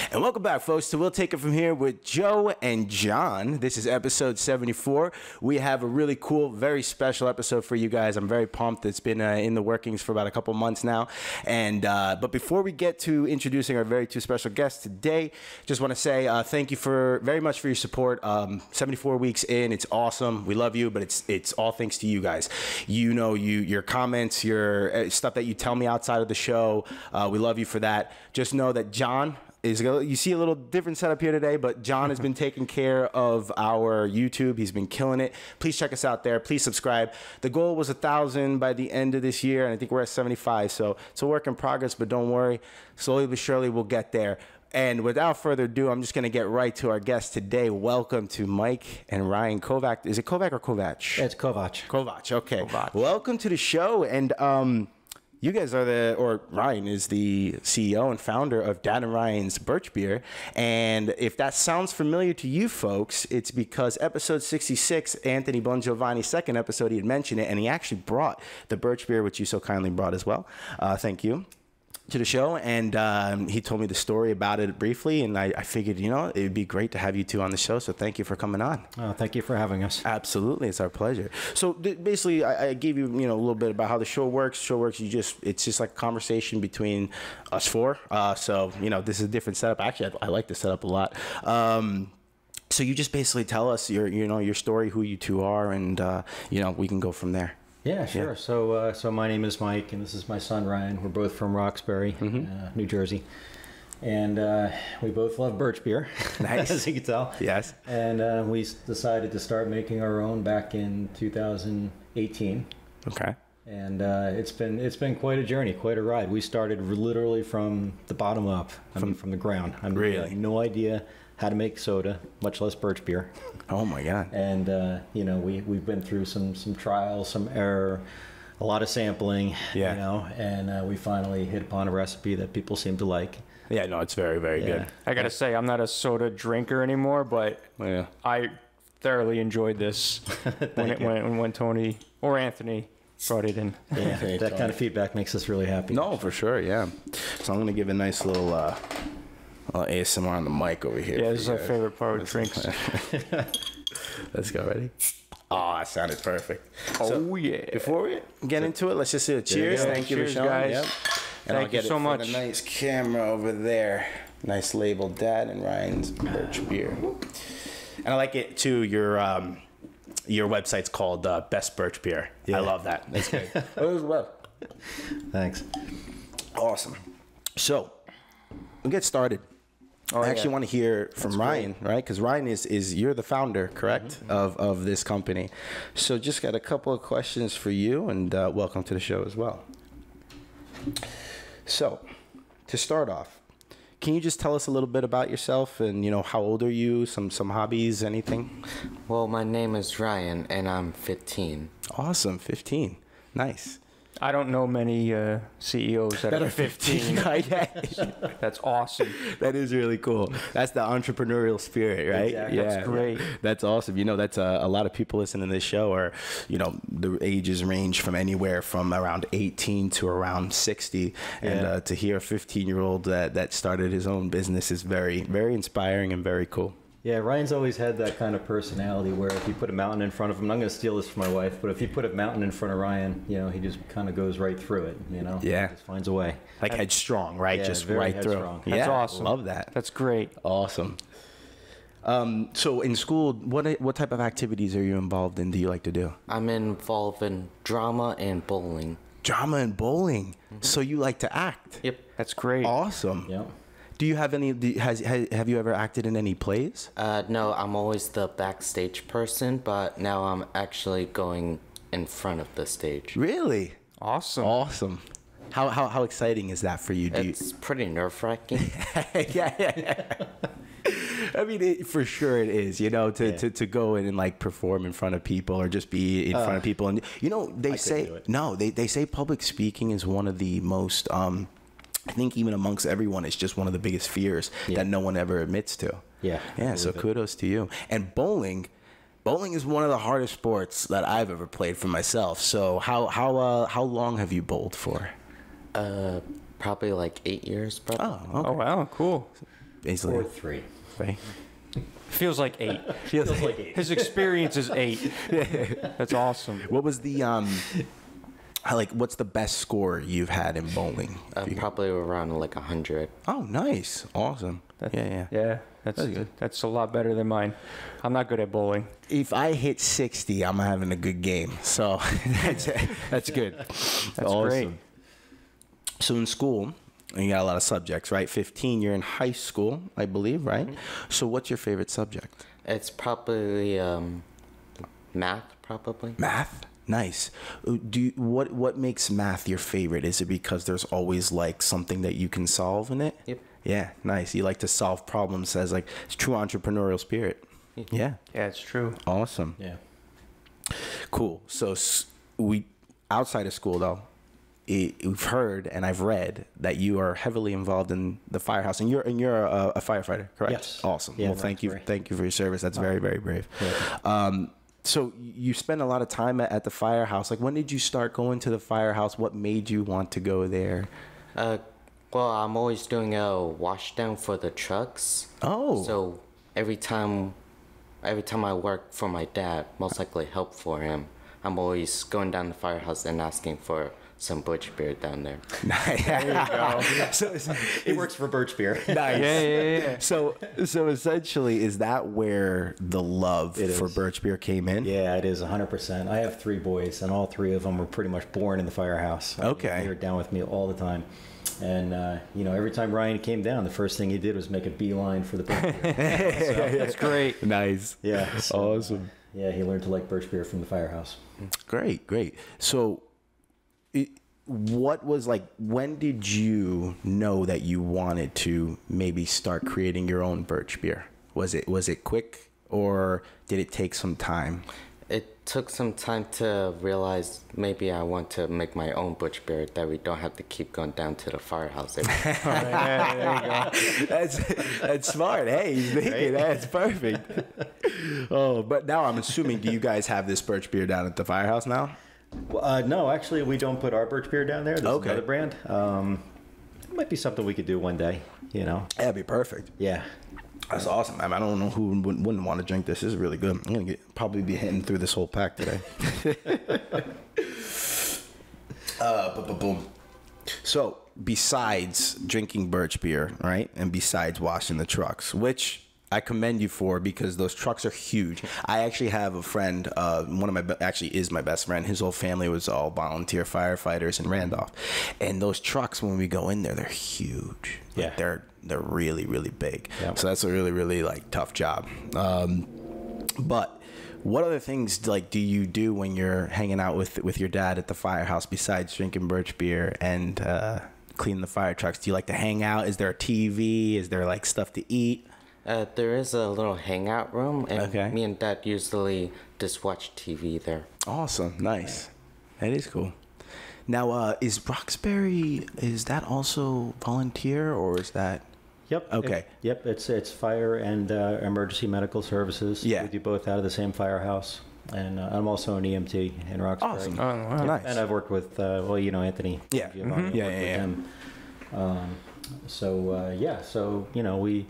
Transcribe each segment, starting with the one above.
And welcome back, folks, to We'll Take It From Here with Joe and John. This is episode 74. We have a really cool, very special episode for you guys. I'm very pumped. It's been in the workings for about a couple months now. And but before we get to introducing our very two special guests today, just want to say thank you very much for your support. 74 weeks in, it's awesome. We love you, but it's all thanks to you guys. You know, your comments, your stuff that you tell me outside of the show. We love you for that. Just know that John you see a little different setup here today, but John has been taking care of our YouTube. He's been killing it. Please check us out there. Please subscribe. The goal was 1,000 by the end of this year, and I think we're at 75. So it's a work in progress, but don't worry. Slowly but surely, we'll get there. And without further ado, I'm just going to get right to our guest today. Welcome to Mike and Ryan Kovac. Is it Kovac or Kovac? It's Kovac. Kovac, okay. Kovac. Welcome to the show. And you guys are Ryan is the CEO and founder of Dad and Ryan's Birch Beer. And if that sounds familiar to you folks, it's because episode 66, Anthony Bongiovanni's second episode, he had mentioned it, and he actually brought the Birch Beer, which you so kindly brought as well. Thank you. To the show, and he told me the story about it briefly, and I figured, you know, it would be great to have you two on the show, so thank you for coming on. Oh, thank you for having us. Absolutely, it's our pleasure. So basically, I gave you, a little bit about how the show works. It's just like a conversation between us four. So, this is a different setup. Actually, I like this setup a lot. So you just basically tell us your story, who you two are, and we can go from there. Yeah, sure. Yeah. So my name is Mike, and this is my son Ryan. We're both from Roxbury, New Jersey, and we both love Birch beer. Nice, as you can tell. Yes. And we decided to start making our own back in 2018. Okay. And it's been quite a journey, quite a ride. We started literally from the bottom up, from the ground. We had no idea how to make soda, much less Birch beer. Oh my God! And we've been through some trials, some error, a lot of sampling. Yeah. And we finally hit upon a recipe that people seem to like. Yeah, no, it's very, very good. I gotta say, I'm not a soda drinker anymore, but I thoroughly enjoyed this when Tony or Anthony brought it in. Yeah, that kind of feedback makes us really happy. No, for sure, yeah. So I'm gonna give a nice little ASMR on the mic over here. Yeah, this is our favorite part of drinks. Let's go. Ready? Oh, that sounded perfect. Oh, yeah. Before we get into it, let's just do a cheers. Thank you for showing, guys. Yep. And Thank you so much. The nice camera over there. Nice label, Dad and Ryan's Birch Beer. And I like it too. Your website's called Best Birch Beer. Yeah. I love that. That's good. Thanks. Awesome. So we'll get started. I actually want to hear from Ryan, right? Because Ryan is you're the founder, correct, of this company. So just got a couple of questions for you, and welcome to the show as well. So to start off, can you just tell us a little bit about yourself and, how old are you, some hobbies, anything? Well, my name is Ryan, and I'm 15. Awesome, 15. Nice. I don't know many CEOs that are 15. That's awesome. That is really cool. That's the entrepreneurial spirit, right? Exactly. Yeah, that's great. That's awesome. That's a lot of people listening to this show are, the ages range from anywhere from around 18 to around 60. And to hear a 15-year-old that started his own business is very, very inspiring and very cool. Yeah, Ryan's always had that kind of personality where if you put a mountain in front of him, I'm going to steal this from my wife, but if you put a mountain in front of Ryan, he just kind of goes right through it, Yeah. Just finds a way. Like headstrong, right? Yeah, just right headstrong. through. That's awesome. Love that. That's great. Awesome. So in school, what type of activities are you involved in? Do you like to do? I'm involved in drama and bowling. Drama and bowling. So you like to act? Yep. That's great. Awesome. Yeah. Do you have any? Have you ever acted in any plays? No, I'm always the backstage person, but now I'm actually going in front of the stage. Really? Awesome. Awesome. How exciting is that for you? It's pretty nerve-wracking. Yeah. I mean, for sure it is, to go in and like perform in front of people or just be in front of people. And, they say public speaking is one of the most, I think even amongst everyone, it's just one of the biggest fears that no one ever admits to. Yeah. Yeah. So kudos to you. And bowling is one of the hardest sports that I've ever played for myself. So how long have you bowled for? Probably like 8 years. Probably. Oh, okay. Oh wow, cool. Basically. Or 3. Right? Feels like 8. Feels like 8. His experience is 8. That's awesome. What was the what's the best score you've had in bowling? Probably around like 100. Oh, nice. Awesome. Yeah, that's good. That's a lot better than mine. I'm not good at bowling. If I hit 60, I'm having a good game. So that's good. That's awesome. great. So in school, you got a lot of subjects, right? 15, you're in high school, I believe, right? So what's your favorite subject? It's probably math, probably. Math? Nice. What makes math your favorite? Is it because there's always like something that you can solve in it? Yep. Yeah, nice. You like to solve problems as like it's true entrepreneurial spirit. Yeah. Yeah, it's true. Awesome. Yeah. Cool. So we outside of school though, we've heard and I've read that you are heavily involved in the firehouse, and you're a firefighter, correct? Yes. Awesome. Yeah, well, thank you for your service. That's very, very brave. Yeah. So you spend a lot of time at the firehouse. Like, when did you start going to the firehouse? What made you want to go there? Well, I'm always doing a wash down for the trucks. Oh. So every time I work for my dad, most likely help for him, I'm always going down the firehouse and asking for some Birch beer down there. Nice. There you go. So It works for Birch beer. nice. Yeah. So essentially, is that where the love for Birch beer came in? Yeah, it is 100%. I have 3 boys, and all 3 of them were pretty much born in the firehouse. Okay. They were down with me all the time. And, every time Ryan came down, the first thing he did was make a beeline for the Birch beer. That's great. Nice. Yeah. So, Awesome. yeah, he learned to like Birch beer from the firehouse. Great. So what was like, when did you know that you wanted to maybe start creating your own Birch beer? Was it quick, or did it take some time? It took some time to realize maybe I want to make my own Birch beer, that we don't have to keep going down to the firehouse every Yeah, there you go. That's smart. Hey, he's thinking that's perfect. Oh, but now I'm assuming, do you guys have this Birch beer down at the firehouse now? Well, no, actually, we don't put our Birch beer down there. There's Okay. another brand. It might be something we could do one day, That'd be perfect. Yeah. That's awesome. I don't know who wouldn't want to drink this. This is really good. I'm gonna probably be hitting through this whole pack today. Boom. So besides drinking Birch beer, right, and besides washing the trucks, which I commend you for, because those trucks are huge. I actually have a friend, actually is my best friend. His whole family was all volunteer firefighters in Randolph, and those trucks, when we go in there, they're huge. Yeah. Like, they're really, really big. Yep. So that's a really, really like tough job. But what other things do you do when you're hanging out with your dad at the firehouse besides drinking Birch beer and cleaning the fire trucks? Do you like to hang out? Is there a TV? Is there like stuff to eat? There is a little hangout room, and Okay. me and Dad usually just watch TV there. Awesome. Nice. That is cool. Now, is Roxbury, is that also volunteer, or is that? Yep. Okay. Yep. It's fire and emergency medical services. Yeah. We do both out of the same firehouse, and I'm also an EMT in Roxbury. Awesome. Oh, wow. Nice. And I've worked with Anthony. Yeah. Giovanni. Mhm. I've Yeah, worked yeah, with yeah. him. So we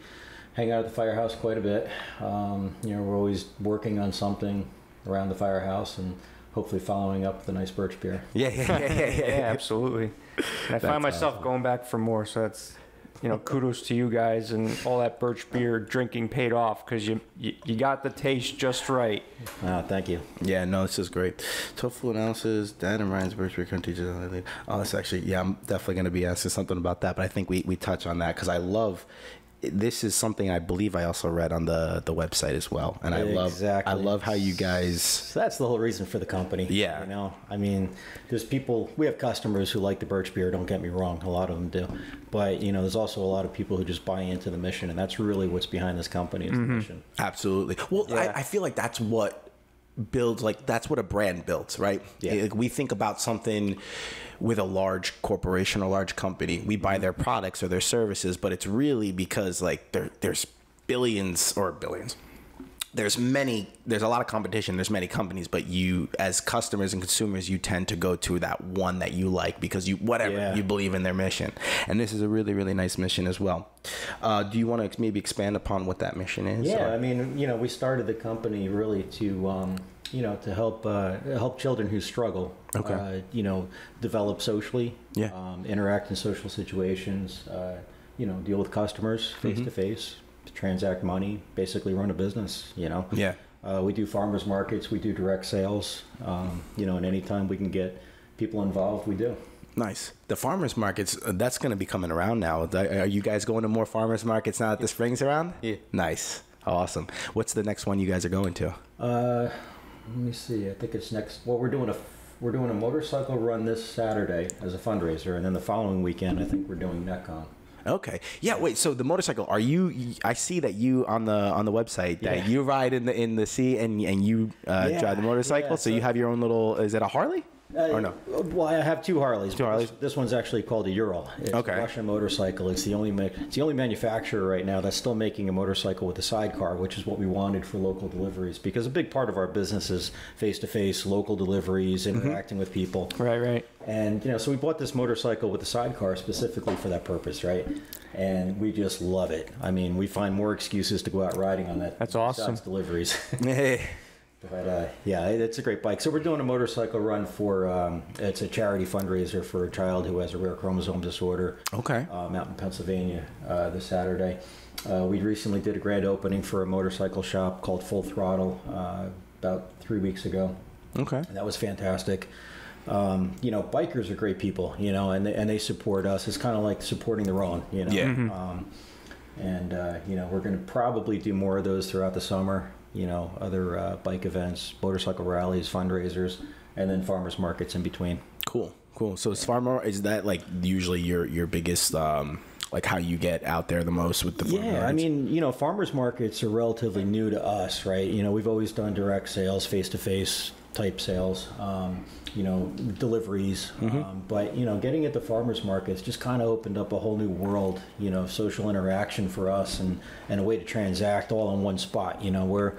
hang out at the firehouse quite a bit. We're always working on something around the firehouse, and hopefully following up with a nice Birch beer. Yeah. Yeah, absolutely. And I find myself awesome. going back for more, so that's, kudos to you guys, and all that Birch beer drinking paid off, because you got the taste just right. Thank you. Yeah, no, this is great. Tofu analysis, Dad and Ryan's Birch beer country. Oh, that's actually, yeah, I'm definitely going to be asking something about that, but I think we touch on that, because I love, this is something I believe I also read on the website as well, and I love how you guys. So that's the whole reason for the company. Yeah. We have customers who like the Birch beer. Don't get me wrong, a lot of them do, but there's also a lot of people who just buy into the mission, and that's really what's behind this company is the mission. Absolutely. Well, Yeah. I feel like that's what builds, that's what a brand builds, right? Yeah. Like, we think about something with a large corporation or large company, we buy their products or their services, but it's really because there's billions. there's a lot of competition, there's many companies, but you as customers and consumers, you tend to go to that one that you like because you believe in their mission. And this is a really, really nice mission as well. Do you want to maybe expand upon what that mission is? Yeah, I mean, we started the company really to to help children who struggle, develop socially, interact in social situations, deal with customers face to face, transact money, basically run a business, Yeah. We do farmers markets, we do direct sales, and anytime we can get people involved, we do. Nice. The farmers markets, that's going to be coming around now. Are you guys going to more farmers markets now that the spring's around? Yeah. Nice. Awesome. What's the next one you guys are going to? Let me see. I think it's next. Well, we're doing a motorcycle run this Saturday as a fundraiser, and then the following weekend, I think we're doing NetCon. Okay. Yeah. Wait. So the motorcycle? I see that you on the website that you ride in the sea and you drive the motorcycle. Yeah, so you have your own little. Is it a Harley? Or no? Well, I have two Harleys. Two Harleys? This one's actually called a Ural. It's a Russian motorcycle. It's the only manufacturer right now that's still making a motorcycle with a sidecar, which is what we wanted for local deliveries. Because a big part of our business is face-to-face, local deliveries, interacting with people. Right. And, so we bought this motorcycle with a sidecar specifically for that purpose, right? And we just love it. I mean, we find more excuses to go out riding on that. That's awesome. Deliveries. But it's a great bike. So we're doing a motorcycle run for it's a charity fundraiser for a child who has a rare chromosome disorder. Okay. Out in Pennsylvania this Saturday. We recently did a grand opening for a motorcycle shop called Full Throttle about 3 weeks ago. Okay. And that was fantastic. Bikers are great people, and they support us. It's kind of like supporting their own, Yeah. We're going to probably do more of those throughout the summer. Other bike events, motorcycle rallies, fundraisers, and then farmers markets in between. Cool. So is that like usually your biggest like how you get out there the most with the farmers? Yeah, I mean, farmers markets are relatively new to us, right? We've always done direct sales, face-to-face type sales, deliveries. But, getting into farmers markets just kind of opened up a whole new world, of social interaction for us and a way to transact all in one spot, where,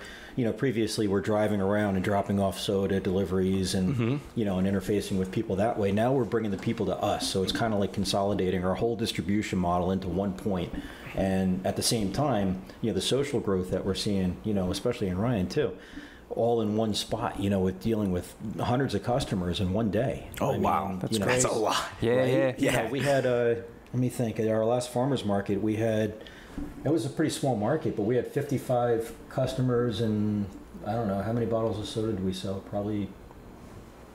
previously we're driving around and dropping off soda deliveries and, and interfacing with people that way. Now we're bringing the people to us. So it's kind of like consolidating our whole distribution model into one point. And at the same time, the social growth that we're seeing, especially in Ryan too, all in one spot, with dealing with hundreds of customers in one day. Wow. That's great. That's a lot. Yeah. We had, let me think, at our last farmer's market, it was a pretty small market, but we had 55 customers and I don't know, how many bottles of soda did we sell? Probably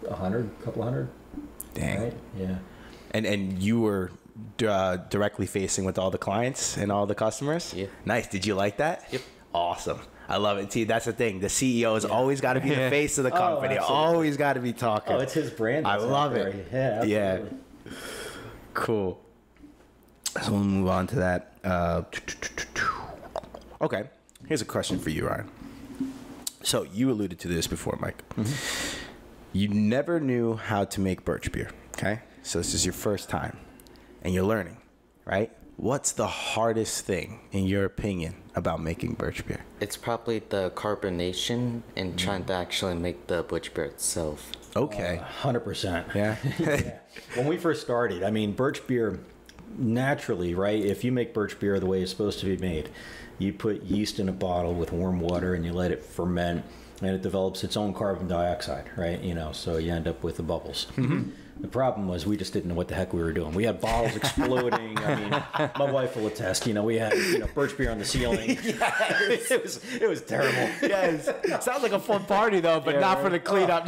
100, a couple hundred. Dang. Right? Yeah. And you were directly facing with all the clients and all the customers? Yeah. Nice. Did you like that? Yep. Awesome. I love it. See, that's the thing. The CEO has always got to be the face of the company. Always got to be talking. Oh, it's his brand. I love it. Yeah, absolutely. Yeah. Cool. So we'll move on to that. Okay. Here's a question for you, Ryan. So you alluded to this before, Mike. You never knew how to make birch beer. Okay. So this is your first time and you're learning, right? What's the hardest thing, in your opinion, about making birch beer? It's probably the carbonation and trying to actually make the birch beer itself. Okay. 100%. Yeah. Yeah. When we first started, I mean, birch beer, naturally, right? If you make birch beer the way it's supposed to be made, you put yeast in a bottle with warm water and you let it ferment and it develops its own carbon dioxide, right? So you end up with the bubbles. The problem was we just didn't know what the heck we were doing. We had bottles exploding. I mean, my wife will attest. We had birch beer on the ceiling. Yes. It was terrible. Yes. Sounds like a fun party though, but not for the cleanup.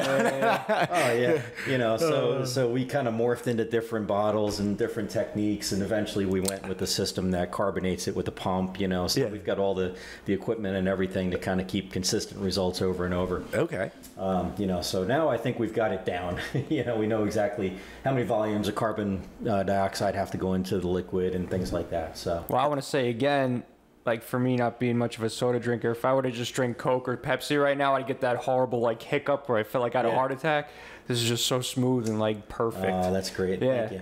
So we kind of morphed into different bottles and different techniques, and eventually we went with the system that carbonates it with a pump. So we've got all the equipment and everything to kind of keep consistent results over and over. Okay. So now I think we've got it down. We know exactly how many volumes of carbon dioxide have to go into the liquid and things like that. So, well, I want to say again, like for me not being much of a soda drinker, if I were to just drink Coke or Pepsi right now, I'd get that horrible like hiccup where I feel like I had a heart attack. This is just so smooth and like perfect. That's great. Yeah. Thank you.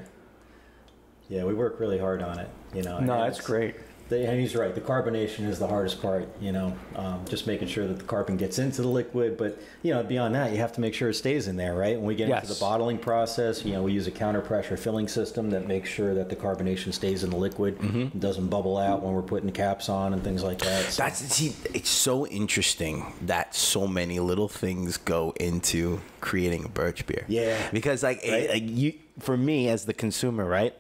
Yeah, we work really hard on it. No, that's great. And he's right. The carbonation is the hardest part, just making sure that the carbon gets into the liquid. But, beyond that, you have to make sure it stays in there, right? When we get into the bottling process, we use a counter pressure filling system that makes sure that the carbonation stays in the liquid and doesn't bubble out when we're putting caps on and things like that. So. It's so interesting that so many little things go into creating a Birch beer. Yeah. Because for me as the consumer, right?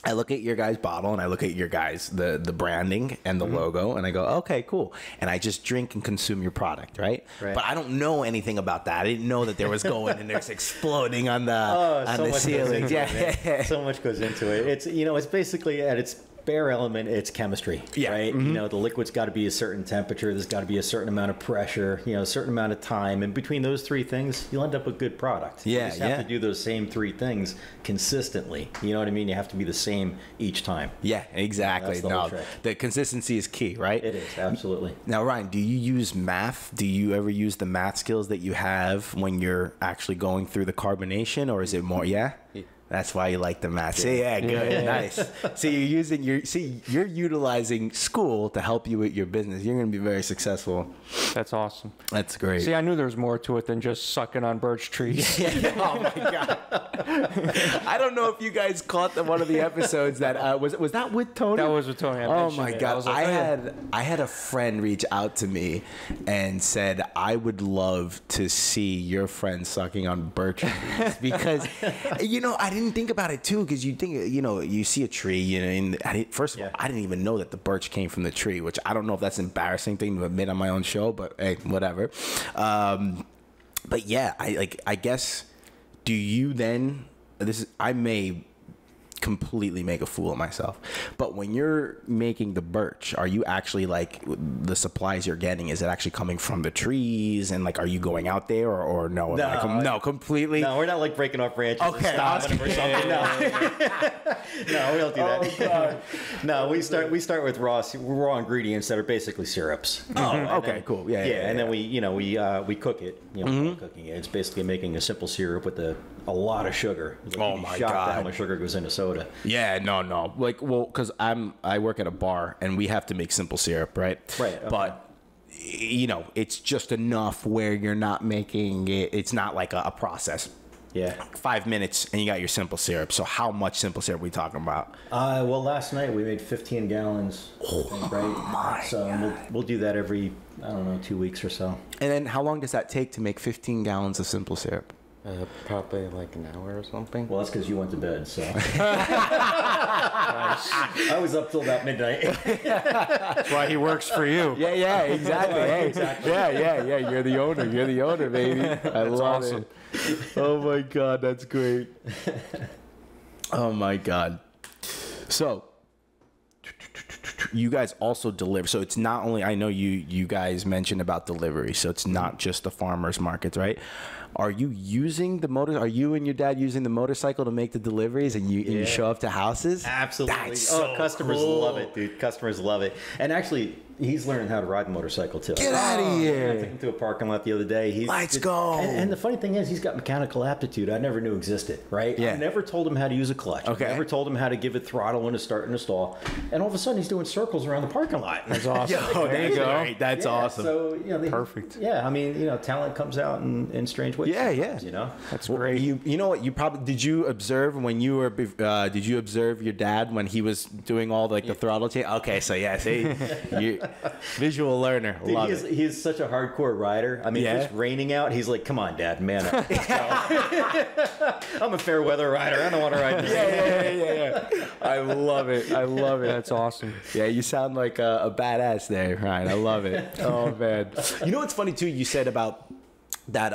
I look at your guys' bottle and I look at your guys' the branding and the logo and I go, okay, cool. And I just drink and consume your product, right? But I don't know anything about that. I didn't know that there was going and there's exploding on the ceiling. Yeah, so much goes into it. It's it's basically at its bare element, it's chemistry, right? The liquid's got to be a certain temperature. There's got to be a certain amount of pressure, a certain amount of time, and between those three things, you'll end up with good product. You just have to do those same three things consistently. You know what I mean? You have to be the same each time. Yeah, exactly. The consistency is key, right? It is, absolutely. Now, Ryan, do you use math? Do you ever use the math skills that you have when you're actually going through the carbonation, or is it more? Yeah. That's why you like the math. Yeah, good, nice. So you're utilizing school to help you with your business. You're going to be very successful. That's awesome. That's great. See, I knew there was more to it than just sucking on birch trees. Oh my god. I don't know if you guys caught one of the episodes that was that with Tony? That was with Tony. Oh my god. I had a friend reach out to me and said I would love to see your friend sucking on birch trees because I didn't think about it too, because you think you see a tree, and first of all, I didn't even know that the birch came from the tree, which I don't know if that's an embarrassing thing to admit on my own show, but hey, whatever. But yeah, I guess, do you then? I may completely make a fool of myself, but when you're making the birch, are you actually the supplies you're getting, is it actually coming from the trees, and are you going out there or no? No, completely. No, we're not breaking off branches and stopping them or something. No, we don't do that. Oh, God. No, we start with raw ingredients that are basically syrups. Okay, cool. Yeah, and then we cook it. Cooking it. It's basically making a simple syrup with a lot of sugar. Oh my God! How much sugar goes into soda? Yeah, no. Because I work at a bar and we have to make simple syrup, right? Right. Okay. But it's just enough where you're not making it. It's not like a process. Yeah. 5 minutes and you got your simple syrup. So how much simple syrup are we talking about? Well, last night we made 15 gallons. Right. So we'll do that every 2 weeks or so. And then how long does that take to make 15 gallons of simple syrup? Probably an hour or something. Well, that's because you went to bed, so. I was up till about midnight. That's why he works for you. Yeah, exactly. Hey, exactly. Yeah. You're the owner, baby. I love it. Oh my God, that's great. Oh my God. So, you guys also deliver. So it's not only, I know you guys mentioned about delivery, so it's not just the farmers markets, right? Are you using are you and your dad using the motorcycle to make the deliveries, and you show up to houses? Absolutely. That's so customers cool. love it, dude. Customers love it. And actually, he's learning how to ride the motorcycle too. Get out of here. I took him to a parking lot the other day. Let's go. And the funny thing is, he's got mechanical aptitude I never knew existed, right? Yeah. I never told him how to use a clutch. Okay. I never told him how to give it throttle when to start in a stall. And all of a sudden, he's doing circles around the parking lot. That's awesome. Yo, there you go. Great. That's awesome. So, perfect. Yeah, I mean, talent comes out in strange ways. Yeah. That's great. You know what? Did you observe when you were? Did you observe your dad when he was doing all the throttle change? Okay, so yeah, see, visual learner. Dude, Love it. He is such a hardcore rider. I mean, if it's raining out, he's like, "Come on, Dad, man up." I'm a fair weather rider. I don't want to ride. Yeah. I love it. That's awesome. Yeah, you sound like a badass there, Ryan. I love it. Oh man. You know what's funny too? You said about that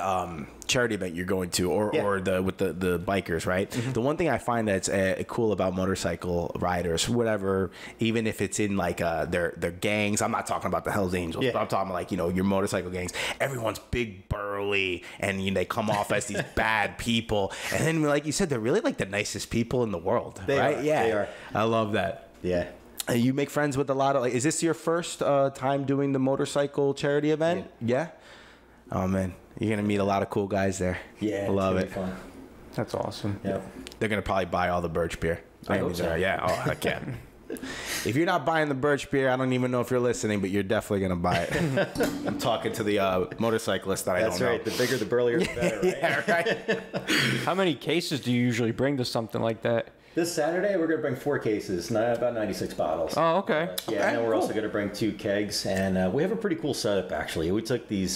charity event you're going to, or with the bikers, right? Mm-hmm. The one thing I find that's cool about motorcycle riders, whatever, even if it's in their gangs, I'm not talking about the Hells Angels, but I'm talking about your motorcycle gangs. Everyone's big, burly, and they come off as these bad people, and then like you said, they're really the nicest people in the world, right? Yeah, they are. I love that. Yeah. And you make friends with a lot of is this your first time doing the motorcycle charity event? Yeah. Oh man, you're gonna meet a lot of cool guys there. Yeah, I love it. Fun. That's awesome. Yep. They're gonna probably buy all the Birch beer. I hope so. Yeah. Oh, I can. If you're not buying the Birch beer, I don't even know if you're listening, but you're definitely gonna buy it. I'm talking to the motorcyclist that I don't know. That's right. The bigger, the burlier, the better, right? Yeah, right. How many cases do you usually bring to something like that? This Saturday, we're going to bring 4 cases, about 96 bottles. Oh, okay. Yeah, Okay, and then we're cool. also going to bring 2 kegs, and we have a pretty cool setup, actually. We took these,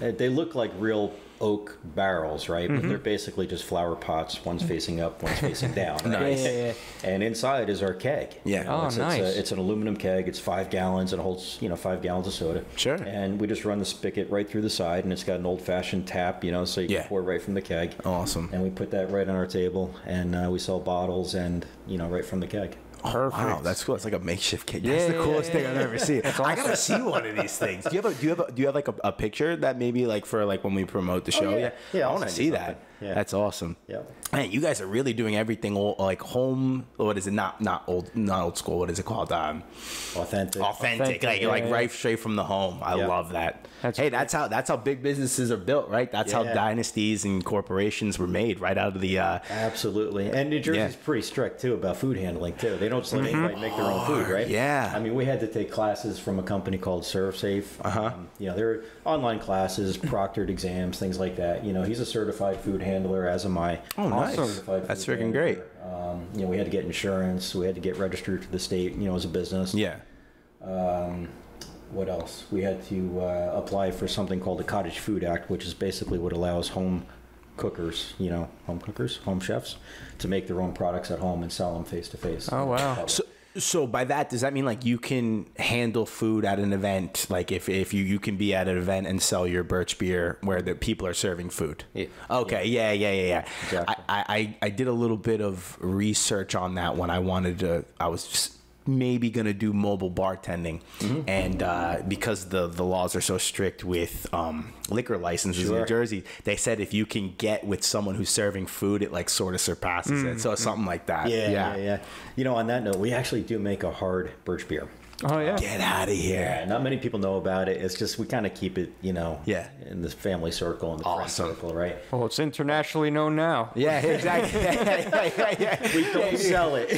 they look like real oak barrels, right? But they're basically just flower pots. One's facing up, one's facing down, right? Nice. Yeah. And inside is our keg. Yeah. Oh, nice. It's an aluminum keg. It's 5 gallons. It holds, 5 gallons of soda. Sure. And we just run the spigot right through the side, and it's got an old-fashioned tap, so you Yeah. can pour right from the keg. Awesome. And we put that right on our table, and we sell bottles and, right from the keg. Perfect. Wow, that's cool. It's like a makeshift keg. Yeah, That's the yeah, coolest yeah, thing I've ever seen. I gotta see one of these things. Do you have like a picture that maybe like for like when we promote the show? yeah. Yeah, I I'll want to send you see something. that. Yeah. That's awesome. Yeah. Man, you guys are really doing everything like home. What is it? Not old school. What is it called? Authentic. Authentic. Like yeah, like yeah. right straight from the home. I Yeah. love that. That's That's how big businesses are built, right? That's how Yeah. dynasties and corporations were made, right out of the. Absolutely. And New Jersey's pretty strict, too, about food handling, too. They don't just let anybody make their own food, right? Yeah. I mean, we had to take classes from a company called ServSafe. They're online classes, proctored exams, things like that. He's a certified food handler, as am I. Oh, nice. Certified That's food freaking great. handler. We had to get insurance. We had to get registered to the state, as a business. Yeah. What else? We had to apply for something called the Cottage Food Act, which is basically what allows home cookers, home chefs, to make their own products at home and sell them face to face. Oh, wow. So by that, does that mean like you can handle food at an event? Like if you can be at an event and sell your Birch beer where the people are serving food? Yeah. Okay. Yeah. Exactly. I did a little bit of research on that when I was just maybe going to do mobile bartending. And because the laws are so strict with liquor licenses in New Jersey, they said if you can get with someone who's serving food, it like sort of surpasses it. So something like that. Yeah. On that note, we actually do make a hard Birch beer. Oh, yeah. Get out of here. Yeah, not many people know about it. It's just we kind of keep it, Yeah. in the family circle and the friend Awesome. circle, right? Well, it's internationally known now. Yeah, exactly. We don't sell it.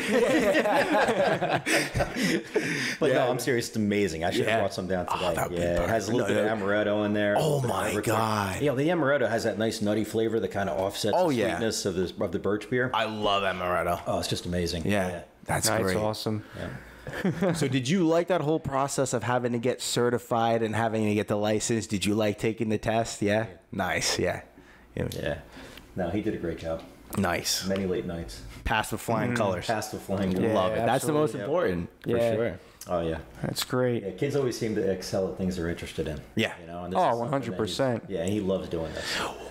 But no, I'm serious. It's amazing. I should have brought some down today. that'd be It has a little bit of amaretto in there. Oh, a little bit of my everything. God. The amaretto has that nice nutty flavor that kind of offsets Oh, the yeah. sweetness of the Birch beer. I love amaretto. Oh, it's just amazing. Yeah, that's That's great. awesome. So did you like that whole process of having to get certified and having to get the license? Did you like taking the test? Yeah? Nice, yeah. Yeah. No, he did a great job. Nice. Many late nights. Passed with flying colors. Past the flying. Yeah. Love it. That's the most absolutely. important, for Yeah. sure. Oh yeah. That's great. Yeah, kids always seem to excel at things they're interested in. Yeah. And this Oh, is something that 100%. Yeah, he loves doing this.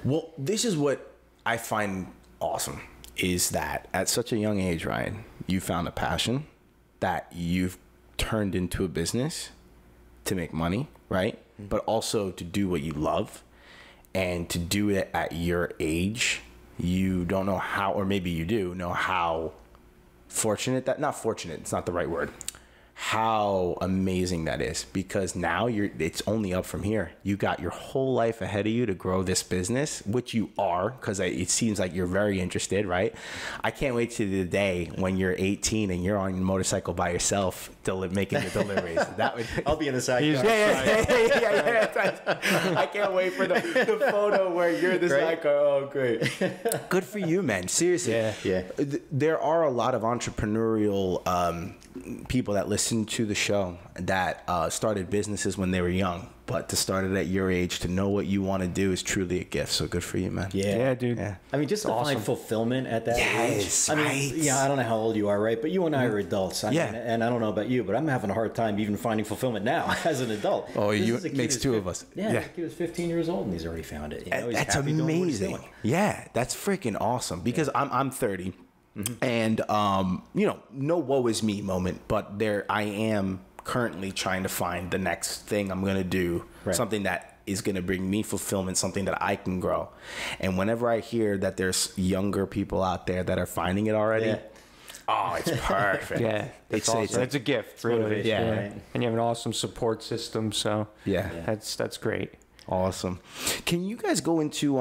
Well, this is what I find awesome, is that at such a young age, Ryan, you found a passion that you've turned into a business to make money, right? But also to do what you love, and to do it at your age. You don't know how, or maybe you do know how fortunate that, not fortunate, it's not the right word, how amazing that is, because now it's only up from here. You got your whole life ahead of you to grow this business, which you are, because it seems like you're very interested, right? I can't wait to the day when you're 18 and you're on your motorcycle by yourself making the deliveries. That would I'll be in the sidecar. yeah. I can't wait for the photo where you're the Right? sidecar. Oh, great. Good for you, man. Seriously. Yeah. There are a lot of entrepreneurial people that listen to the show that started businesses when they were young, but to start it at your age, to know what you want to do, is truly a gift. So good for you, man. Yeah, dude. Yeah. I mean, just to find fulfillment at that Yes, age. I mean, right. I don't know how old you are, right? But you and I are adults. I Yeah. mean, and I don't know about you, but I'm having a hard time even finding fulfillment now as an adult. Oh, This you is a kid makes who's two fif- of us. Yeah, Yeah. the kid was 15 years old and he's already found it. He's That's happy doing what he's amazing. doing. Yeah, that's freaking awesome, because I'm 30, and no woe is me moment, but I am currently trying to find the next thing I'm gonna do, Right. something that is gonna bring me fulfillment, something that I can grow. And whenever I hear that there's younger people out there that are finding it already, Yeah. oh, it's perfect. Yeah, that's awesome. It's a gift, really. motivation, Yeah, right? and you have an awesome support system, so Yeah. that's great. Awesome. Can you guys go into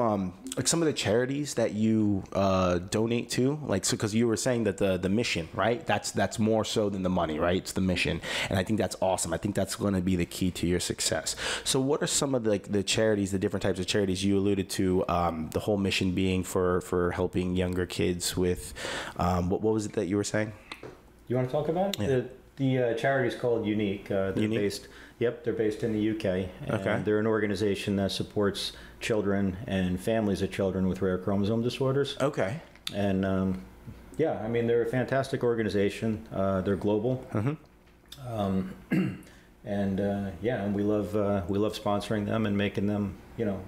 like some of the charities that you donate to? Like, so because you were saying that the mission, right? That's more so than the money, right? It's the mission, and I think that's awesome. I think that's going to be the key to your success. So, what are some of the charities, the different types of charities you alluded to? The whole mission being for helping younger kids with what was it that you were saying? You want to talk about it? Yeah. The charity is called Unique. They're Unique? based. Yep, they're based in the UK. And Okay. They're an organization that supports children and families of children with rare chromosome disorders. Okay. And yeah, I mean, they're a fantastic organization. They're global. And yeah, and we love sponsoring them and making them,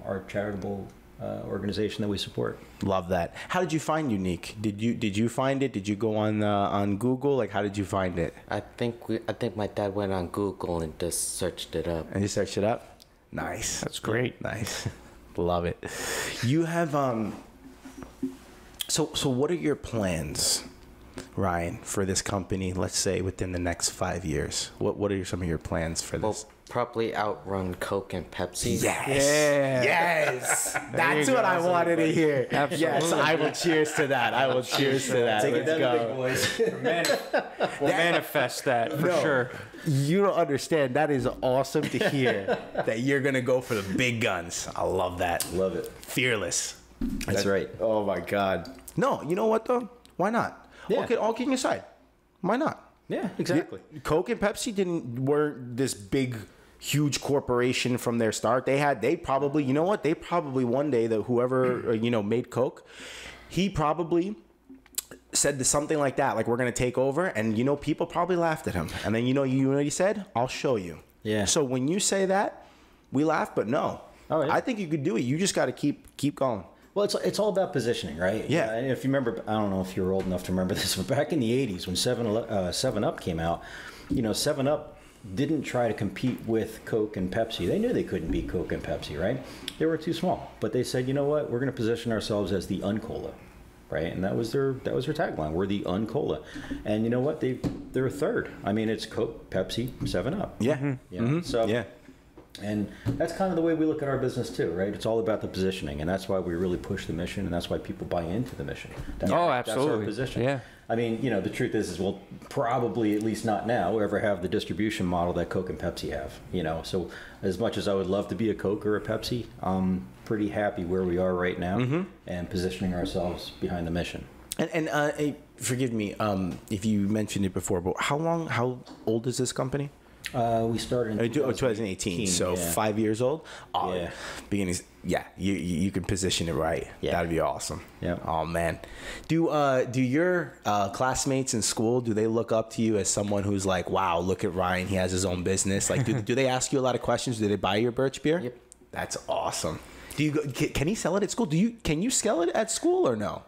our charitable organization that we support. Love that. How did you find Unique? Did you find it? Did you go on Google? Like, how did you find it? I think my dad went on Google and just searched it up. And you searched it up? Nice. That's great. Nice. Love it. You have so what are your plans, Ryan, for this company, let's say within the next 5 years? What are some of your plans for Well, this? probably outrun Coke and Pepsi. Yes. Yeah. Yes. That's you what go. I wanted to hear. Absolutely. Yes, I will cheers to that. I will cheers to that. Take it Let's down, go. big boys. We'll manifest that for No. sure. You don't understand. That is awesome to hear that you're going to go for the big guns. I love that. Love it. Fearless. That's right. Oh my God. No, you know what though? Why not? Yeah. Okay, all kidding aside, why not? Yeah, exactly. Coke and Pepsi weren't this big, huge corporation from their start. They probably, you know what? They probably one day that whoever made Coke, he probably said something like that, like we're gonna take over, and people probably laughed at him. And then you know what he said? I'll show you. Yeah. So when you say that, we laugh, but no. Oh, yeah. I think you could do it. You just got to keep going. Well, it's all about positioning, right? Yeah. And if you remember, I don't know if you're old enough to remember this, but back in the 80s when 7-Up came out, 7-Up didn't try to compete with Coke and Pepsi. They knew they couldn't beat Coke and Pepsi, right? They were too small. But they said, you know what? We're going to position ourselves as the Uncola, right? And that was their tagline. We're the Uncola. And you know what? They're third. I mean, it's Coke, Pepsi, 7-Up. Yeah. So Yeah. And that's kind of the way we look at our business too, right? It's all about the positioning, and that's why we really push the mission, and that's why people buy into the mission. That's our absolutely. position. Yeah. I mean, the truth is we'll probably, at least not now, ever have the distribution model that Coke and Pepsi have. So as much as I would love to be a Coke or a Pepsi, I'm pretty happy where we are right now and positioning ourselves behind the mission. And forgive me if you mentioned it before, but how old is this company? We started in 2018, so yeah. 5 years old. Oh, Yeah. beginnings. Yeah, you can position it right. Yeah. That'd be awesome. Yeah. Oh man, do your classmates in school, do they look up to you as someone who's like, wow, look at Ryan, he has his own business? Like, do they ask you a lot of questions? Do they buy your Birch beer? Yep. That's awesome. Can he sell it at school? Can you sell it at school or no?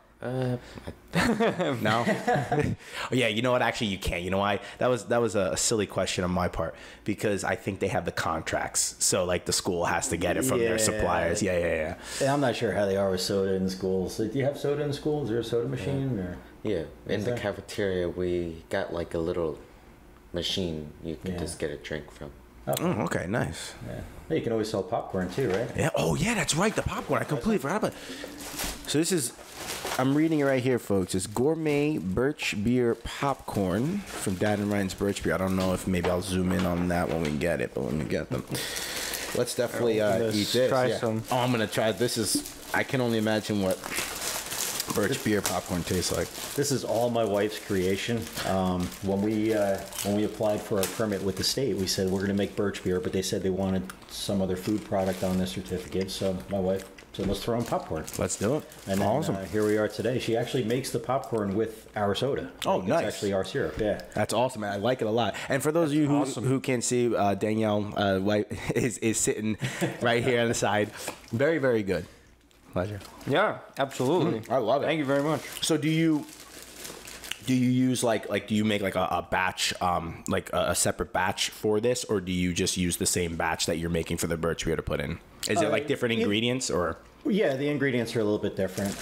No. Oh, yeah, you know what? Actually, you can't. You know why? That was a silly question on my part because I think they have the contracts, so like the school has to get it from their suppliers. Yeah. Yeah, I'm not sure how they are with soda in schools. So do you have soda in school? Is there a soda machine? Or? Yeah, in the there? cafeteria we got like a little machine you can Yeah. just get a drink from. Oh, okay, nice. Yeah. Hey, you can always sell popcorn too, right? Yeah. Oh, yeah, that's right. The popcorn. I completely forgot about. So this is. I'm reading it right here, folks. It's gourmet Birch beer popcorn from Dad and Ryan's Birch beer. I don't know if maybe I'll zoom in on that when we get it, but when we get them, let's definitely eat this. try some. Oh, I'm gonna try. I can only imagine what Birch beer popcorn tastes like. This is all my wife's creation. When we applied for our permit with the state, we said we're going to make Birch beer, but they said they wanted some other food product on the certificate. So my wife said, let's throw in popcorn. Let's do it. And then, Awesome. here we are today. She actually makes the popcorn with our soda. Oh, Like, nice. It's actually our syrup. Yeah. That's awesome, man. I like it a lot. And for those of you who can't see, Danielle is sitting right here on the side. Very, very good. Pleasure. Yeah, absolutely. I love it. Thank you very much. So do you use like do you make like a batch, like a separate batch for this, or do you just use the same batch that you're making for the Birch beer to put in? Is it like different ingredients or? Yeah, the ingredients are a little bit different.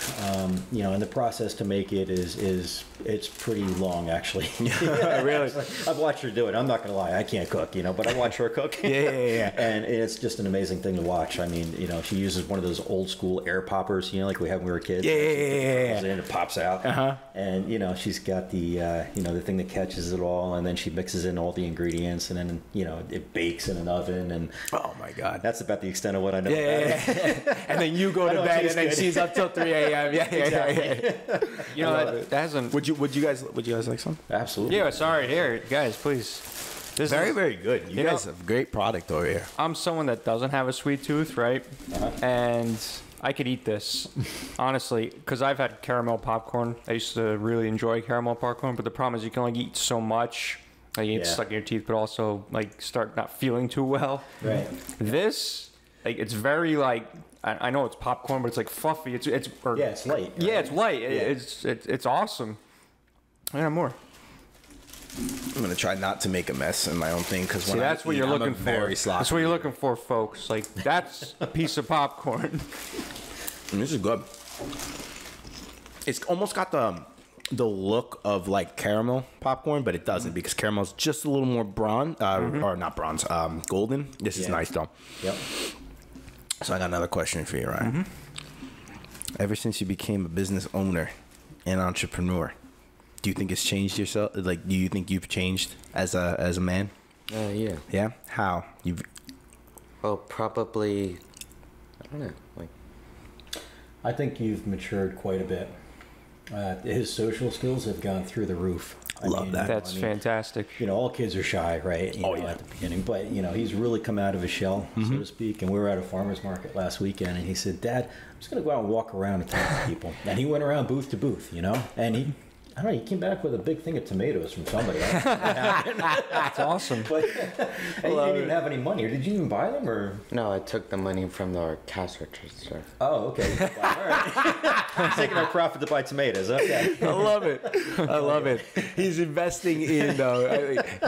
You know, and the process to make it is it's pretty long, actually. Really? I've watched her do it. I'm not gonna lie, I can't cook, you know, but I watch her cook. Yeah. And it's just an amazing thing to watch. I mean, you know, she uses one of those old school air poppers, you know, like we had when we were kids. Yeah. It in, it pops out. And you know, she's got the you know, the thing that catches it all, and then she mixes in all the ingredients, and then you know, it bakes in an oven, and Oh my God. that's about the extent of what I know. And then you go I to know bed, she's and then good. she's up till 3 a.m. Yeah. You know, that hasn't. Would you guys like some? Absolutely. Yeah, sorry. Here, guys, please. This Very, is, very good. You know- guys have a great product over here. I'm someone that doesn't have a sweet tooth, right? And I could eat this, honestly, because I've had caramel popcorn. I used to really enjoy caramel popcorn, but the problem is you can only eat so much. Like, it's Yeah. stuck in your teeth, but also, like, start not feeling too well. Right. This, like, it's very, like, I know it's popcorn, but it's, like, fluffy. It's or, Yeah, it's light. Yeah, it's light. Yeah. It's awesome. Yeah, more. I'm gonna try not to make a mess in my own thing because See, that's what you're looking for. Very sloppy. That's what you're looking for, folks. Like, that's a piece of popcorn. This is good. It's almost got the look of like caramel popcorn, but it doesn't because caramel's just a little more bronze, or not bronze, golden. This is Yeah. nice though. Yep. So I got another question for you, Ryan. Ever since you became a business owner and entrepreneur, do you think it's changed yourself? Like, do you think you've changed as a man? Yeah. Yeah. How? You've Well, probably. I don't know. Like, I think you've matured quite a bit. His social skills have gone through the roof. Love that. That's fantastic. You know, all kids are shy, right? You know, at the beginning, but you know, he's really come out of his shell, so to speak. And we were at a farmer's market last weekend, and he said, "Dad, I'm just gonna go out and walk around and talk to people." And he went around booth to booth, you know, and I don't know, he came back with a big thing of tomatoes from somebody. That's awesome. But and you didn't even have any money, or did you even buy them, or? no, I took the money from the cash register. Oh, okay. Well, all right. He's taking our profit to buy tomatoes. Okay. I love it. I love it. He's investing in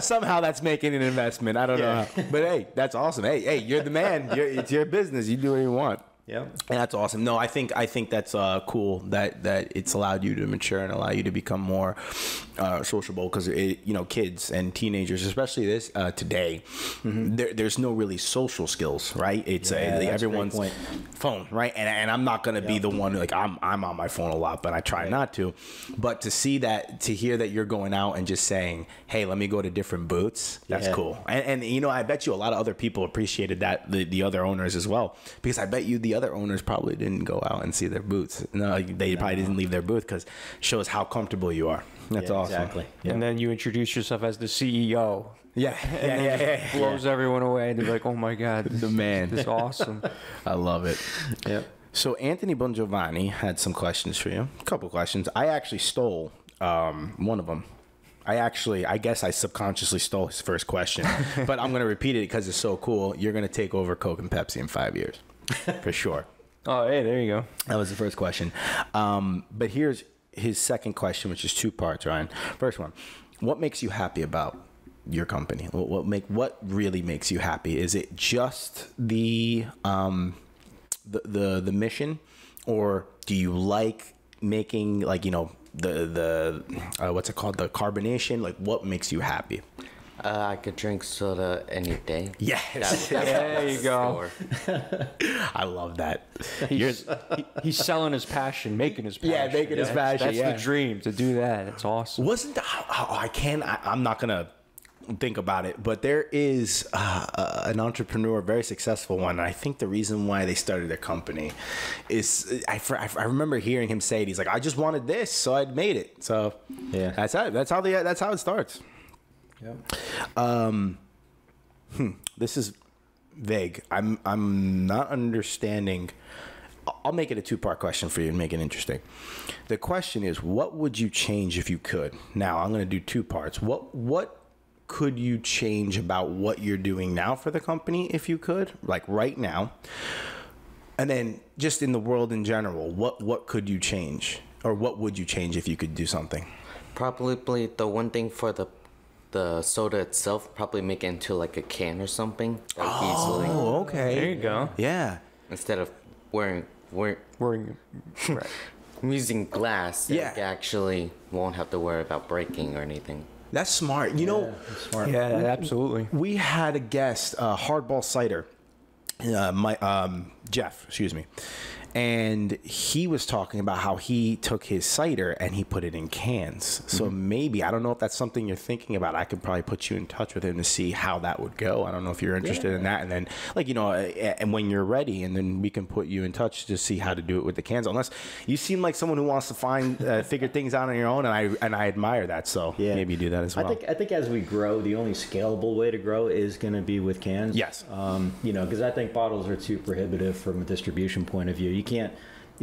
somehow that's making an investment. I don't know how. But hey, that's awesome. Hey, you're the man. It's your business. You do what you want. Yeah. And that's awesome. No, I think that's cool that it's allowed you to mature and allow you to become more sociable because kids and teenagers, especially this today, there's no really social skills, right? It's everyone's phone, right? And I'm not gonna be the one like I'm on my phone a lot, but I try not to. But to hear that you're going out and just saying, hey, let me go to different booths, that's cool. And I bet you a lot of other people appreciated that, the other owners as well, because I bet you the other owners probably didn't go out and see their booths. No, they probably didn't leave their booth because it shows how comfortable you are. That's awesome. Exactly. And then you introduce yourself as the CEO. Yeah. Blows everyone away, and they're like, "Oh my God, The man. this is awesome." I love it. Yep. So Anthony Bongiovanni had some questions for you. A couple questions. I actually stole one of them. I guess I subconsciously stole his first question, but I'm going to repeat it because it's so cool. You're going to take over Coke and Pepsi in 5 years. For sure. Oh, hey, there you go. That was the first question. But here's his second question, which is 2 parts, Ryan. First one, what makes you happy about your company? What really makes you happy? Is it just the mission, or do you like making the what's it called, the carbonation? Like, what makes you happy? I could drink soda any day. Yes. There you go. I love that. He's selling his passion, making his passion. Yeah, making his passion, That's yeah. the dream, to do that. It's awesome. Wasn't I'm not gonna think about it, but there is an entrepreneur, a very successful one. And I think the reason why they started their company is I remember hearing him say it. He's like, I just wanted this, so I made it. So Yeah. that's how it starts. Yeah. This is vague. I'm not understanding. I'll make it a 2-part question for you and make it interesting. The question is, what would you change if you could? Now I'm going to do 2 parts. What could you change about what you're doing now for the company if you could, like right now? And then just in the world in general, what could you change, or what would you change if you could do something? Probably the one thing for the soda itself, probably make it into like a can or something, like easily, Oh, okay. There you go. Yeah. instead of wearing we're Right. using glass that Yeah. we actually won't have to worry about breaking or anything. That's smart. You know, That's smart. Yeah, absolutely. we had a guest, Hardball Cider, Jeff, excuse me. And he was talking about how he took his cider and he put it in cans. So maybe, I don't know if that's something you're thinking about. I could probably put you in touch with him to see how that would go. I don't know if you're interested in that. And then, like, you know, and when you're ready, and then we can put you in touch to see how to do it with the cans. Unless you seem like someone who wants to figure things out on your own, and I admire that. So maybe do that as well. I think as we grow, the only scalable way to grow is going to be with cans. Yes. You know, because I think bottles are too prohibitive from a distribution point of view. You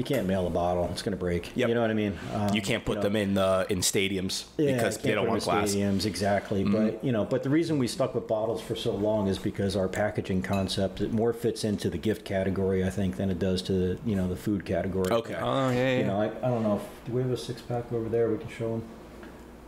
can't mail a bottle; it's going to break. Yep. You know what I mean? You can't put them in stadiums because they don't want glass. Stadiums, exactly. But but the reason we stuck with bottles for so long is because our packaging concept, it more fits into the gift category, I think, than it does to the food category. Okay. Oh yeah. You know, I don't know. Do we have a 6-pack over there? We can show them.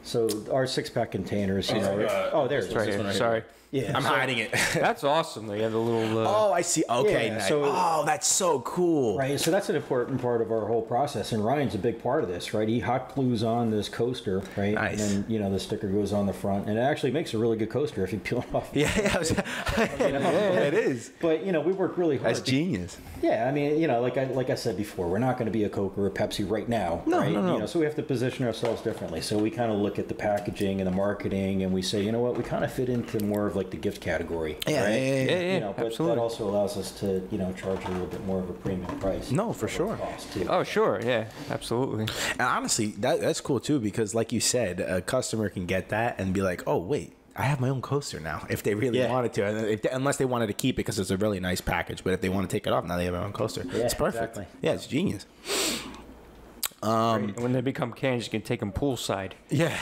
So our 6-pack containers. You know, there's It's right here. Sorry. Yeah, I'm so- hiding it. That's awesome. They have the little. Oh, I see. Okay. Yeah, nice. so- that's so cool. Right, so that's an important part of our whole process, and Ryan's a big part of this, right? He hot glues on this coaster, right? Nice. And then, the sticker goes on the front, and it actually makes a really good coaster if you peel it off. Yeah, it is. But, we work really hard. That's genius. Yeah, I mean, like I said before, we're not going to be a Coke or a Pepsi right now, No, right? no. So we have to position ourselves differently. So we kind of look at the packaging and the marketing, and we say, you know what, we kind of fit into more of like the gift category. Yeah, right? Yeah, But absolutely. that also allows us to, charge a little bit more of a premium price. No, for sure. Cost, too. Oh sure, yeah, absolutely. And honestly, that's cool too, because like you said, a customer can get that and be like, oh, wait, I have my own coaster now, if they really Yeah. wanted to. And unless they wanted to keep it because it's a really nice package. But if they want to take it off, now they have their own coaster. Yeah, It's perfect. exactly. Yeah, it's genius. And when they become cans, you can take them poolside. Yeah.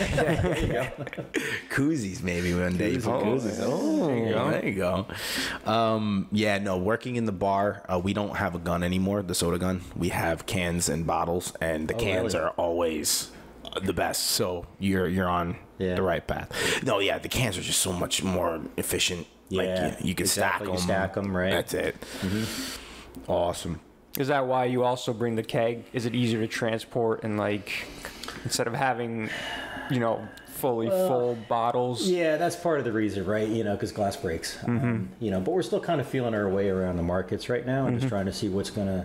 Koozies maybe one day. Koozies. Oh, There you go. there you go. Working in the bar, we don't have a gun anymore, the soda gun. We have cans and bottles, and the cans really? are always the best. So you're on the right path. No, yeah, the cans are just so much more efficient. Yeah, like you can exactly. You stack them, right? That's it. Awesome. Is that why you also bring the keg? Is it easier to transport and instead of having, fully full bottles? Yeah, that's part of the reason, right? Because glass breaks. But we're still kind of feeling our way around the markets right now and just trying to see what's gonna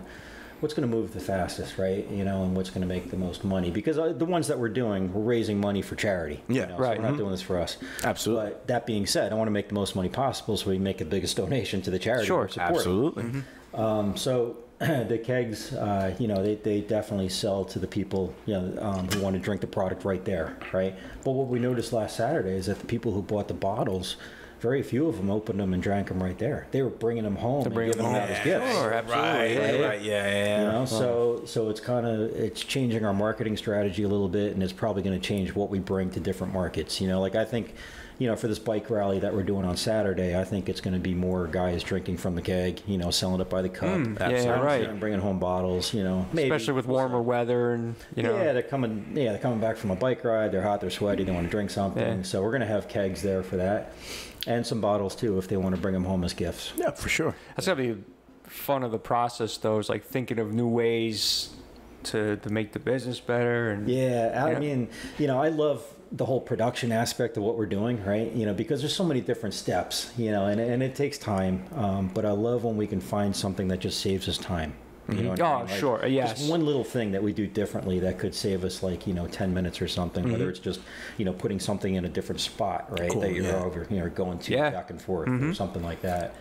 move the fastest, right? And what's gonna make the most money. Because the ones that we're doing, we're raising money for charity. Yeah, so right. we're not doing this for us. Absolutely. But that being said, I want to make the most money possible, so we make the biggest donation to the charity. Sure, we're supporting. Absolutely. So the kegs, they definitely sell to the people, who want to drink the product right there, right? But what we noticed last Saturday is that the people who bought the bottles, very few of them opened them and drank them right there. They were bringing them home and giving them out as gifts. Sure, absolutely. Right. Yeah. So it's changing our marketing strategy a little bit, and it's probably going to change what we bring to different markets. I think, for this bike rally that we're doing on Saturday, I think it's going to be more guys drinking from the keg, selling it by the cup. yeah, right. And bringing home bottles, maybe. Especially with warmer weather and Yeah, they're coming back from a bike ride. They're hot, they're sweaty, they want to drink something. Yeah. So we're going to have kegs there for that, and some bottles too if they want to bring them home as gifts. Yeah, for sure. That's gotta be fun of the process, though. Is thinking of new ways to make the business better. And Yeah, I mean, I love the whole production aspect of what we're doing, right? Because there's so many different steps, and it takes time. But I love when we can find something that just saves us time. You know what I mean? Sure, yes. Just one little thing that we do differently that could save us 10 minutes or something, whether it's just, putting something in a different spot, right? Cool, that you're yeah. over, going to Yeah. back and forth or something like that.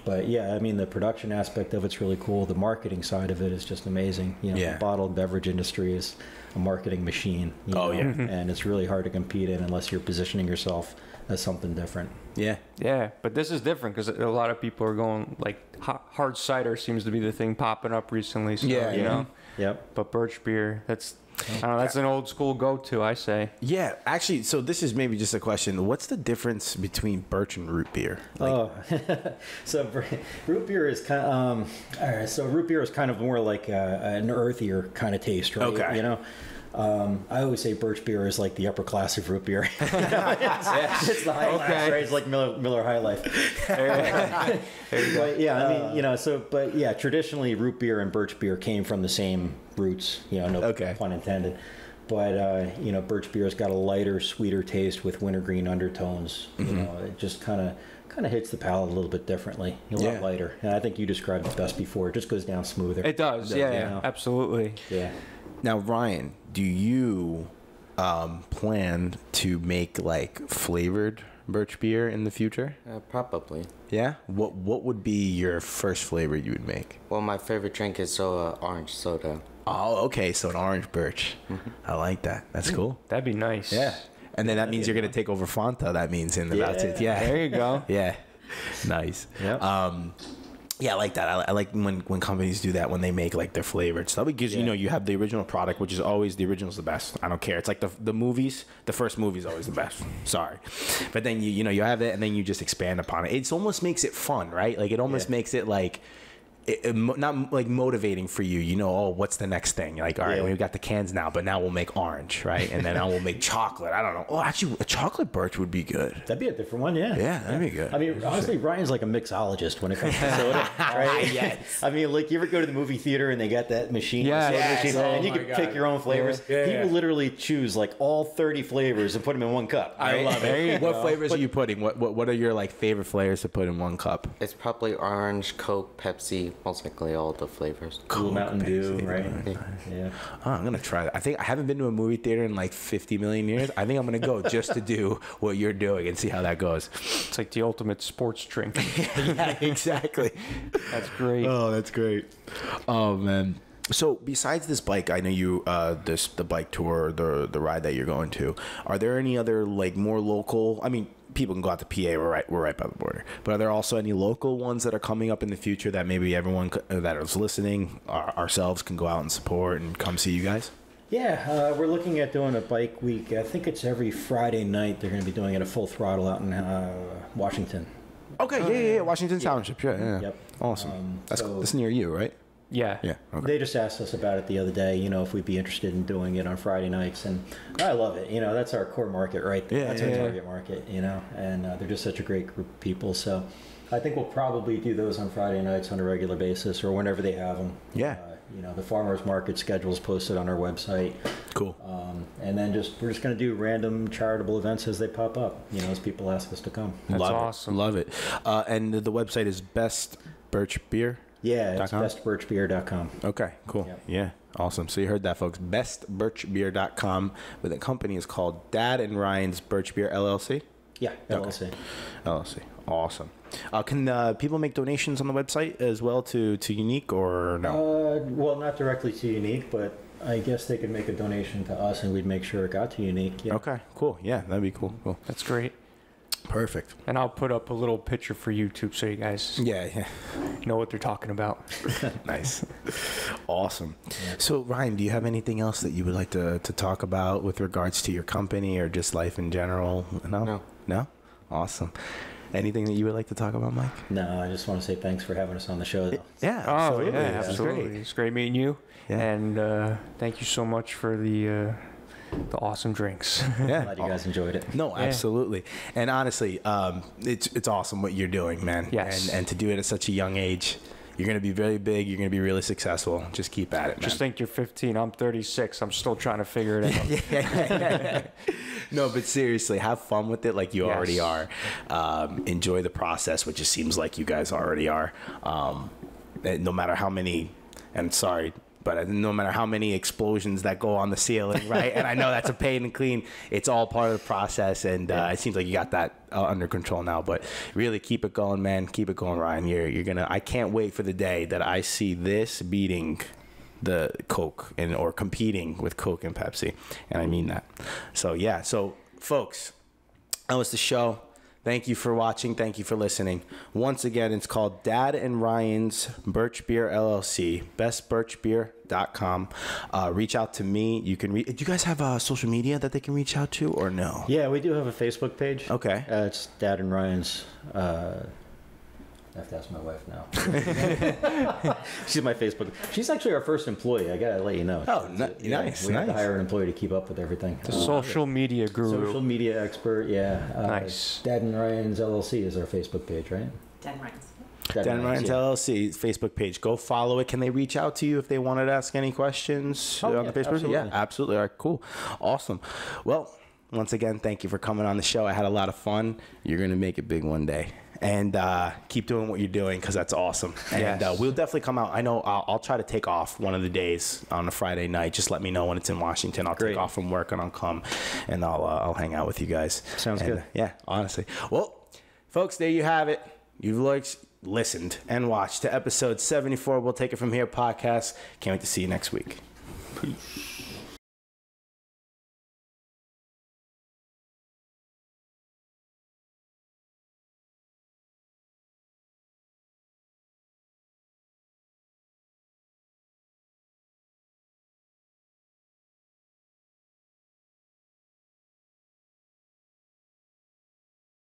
But yeah, I mean, the production aspect of it's really cool. The marketing side of it is just amazing. Yeah. The bottled beverage industry is a marketing machine. Oh, yeah. And it's really hard to compete in unless you're positioning yourself as something different. Yeah. Yeah, but this is different because a lot of people are going hard cider seems to be the thing popping up recently. So, Yeah, you yeah. know. Yep. But birch beer, that's an old school go-to, I say. Yeah, actually, so this is maybe just a question. What's the difference between birch and root beer? So root beer is kind of, all right, so root beer is kind of more like an earthier kind of taste, right? Okay. I always say Birch beer is like the upper class of root beer. It's the high class, right? It's like Miller High Life. There you go. But yeah, I mean, but yeah, traditionally root beer and Birch beer came from the same roots, no pun intended. But, Birch beer's got a lighter, sweeter taste with wintergreen undertones. It just kind of hits the palate a little bit differently, a lot lighter. And I think you described it best before. It just goes down smoother. It does, yeah, absolutely. Yeah. Now, Ryan, do you plan to make like flavored Birch beer in the future? Probably. Yeah. What would be your first flavor you would make? Well, my favorite drink is orange soda. Oh, okay. So an orange Birch. I like that. That's cool. That'd be nice. Yeah. And then that means you're gonna take over Fanta. That means in about it. Yeah. There you go. Yeah. Nice. Yeah. Yeah, I like that. I like when companies do that, when they make like their flavored stuff, because you have the original product, which is always the original's the best. I don't care. It's like the movies. The first movie is always the best. Sorry, but then you have it, and then you just expand upon it. It almost makes it fun, right? Like it almost makes it like. Not like motivating for you, what's the next thing? You're like, all right, we've got the cans now, but now we'll make orange, right? And then now we'll make chocolate. I don't know. Oh, actually, a chocolate Birch would be good. That'd be a different one, yeah. Yeah, that'd be good. I mean, honestly, Ryan's like a mixologist when it comes to soda, right? Yes. I mean, like, you ever go to the movie theater and they got that machine, Yes. and you can pick your own flavors? Yeah. He will literally choose, like, all 30 flavors and put them in one cup. I love it. What flavors are you putting? What are your, like, favorite flavors to put in one cup? It's probably orange, Coke, Pepsi, most likely all the flavors. Cool Mountain Dew, right? Yeah. Oh, I'm gonna try that. I think I haven't been to a movie theater in like 50 million years. I think I'm gonna go just to do what you're doing and see how that goes. It's like the ultimate sports drink. Yeah, exactly. That's great. Oh, that's great. Oh man. So besides this bike, I know you the bike tour, the ride that you're going to. Are there any other like more local? I mean, people can go out to PA. We're right by the border. But are there also any local ones that are coming up in the future that maybe everyone that is listening, ourselves, can go out and support and come see you guys? Yeah, we're looking at doing a bike week. I think it's every Friday night. They're going to be doing it at full throttle out in Washington. Okay, yeah. Washington Township. Yeah. Yep. Awesome. That's near you, right? Yeah. Yeah. Okay. They just asked us about it the other day, if we'd be interested in doing it on Friday nights. And I love it. That's our core market right there. Yeah, That's our target market, and they're just such a great group of people. So I think we'll probably do those on Friday nights on a regular basis or whenever they have them. Yeah. The farmers market schedule is posted on our website. Cool. And then we're just going to do random charitable events as they pop up, as people ask us to come. That's Love awesome. It. Love it. And the website is Best Birch Beer. Yeah, it's bestbirchbeer.com. Okay, cool. Yep. Yeah, awesome. So you heard that, folks. Bestbirchbeer.com. But the company is called Dad and Ryan's Birch Beer LLC. Yeah, LLC. Okay. LLC. Awesome. Can people make donations on the website as well to Unique or no? Well, not directly to Unique, but I guess they could make a donation to us and we'd make sure it got to Unique. Yeah. Okay, cool. Yeah, that'd be cool. That's great. Perfect. And I'll put up a little picture for YouTube so you guys Yeah. know what they're talking about. Nice. Awesome. Yeah. So, Ryan, do you have anything else that you would like to talk about with regards to your company or just life in general? No? Awesome. Anything that you would like to talk about, Mike? No, I just want to say thanks for having us on the show, though. Yeah, absolutely. Absolutely. It's great meeting you. Yeah. And thank you so much for the awesome drinks. Yeah. Glad you guys enjoyed it. No, absolutely. And honestly, it's awesome what you're doing, man. Yes. And to do it at such a young age, you're going to be very big. You're going to be really successful. Just keep at it, man. Just think you're 15. I'm 36. I'm still trying to figure it out. No, but seriously, have fun with it like you already are. Enjoy the process, which it seems like you guys already are. No matter how many, and sorry, but no matter how many explosions that go on the ceiling, right? And I know that's a pain to clean. It's all part of the process, and it seems like you got that under control now. But really, keep it going, man. Keep it going, Ryan. You're gonna. I can't wait for the day that I see this beating the Coke or competing with Coke and Pepsi, and I mean that. So yeah. So folks, that was the show. Thank you for watching. Thank you for listening. Once again, it's called Dad and Ryan's Birch Beer LLC, bestbirchbeer.com. Reach out to me. You can do you guys have social media that they can reach out to or no? Yeah, we do have a Facebook page. Okay. It's Dad and Ryan's I have to ask my wife now. She's my Facebook. She's actually our first employee. I gotta let you know. Oh, nice. We have to hire an employee to keep up with everything. The social media guru. Social media expert. Yeah. Nice. Dad and Ryan's LLC is our Facebook page, right? Dan Ryan's. Dan Ryan's LLC Facebook page. Go follow it. Can they reach out to you if they wanted to ask any questions on the Facebook? Absolutely. Yeah, absolutely. All right, cool. Awesome. Well, once again, thank you for coming on the show. I had a lot of fun. You're going to make it big one day. And keep doing what you're doing because that's awesome. And we'll definitely come out. I know I'll try to take off one of the days on a Friday night. Just let me know when it's in Washington. I'll take off from work and I'll come and I'll hang out with you guys. Sounds good. Yeah, honestly. Well, folks, there you have it. You've listened and watched to episode 74. We'll take it from here podcast. Can't wait to see you next week. Peace.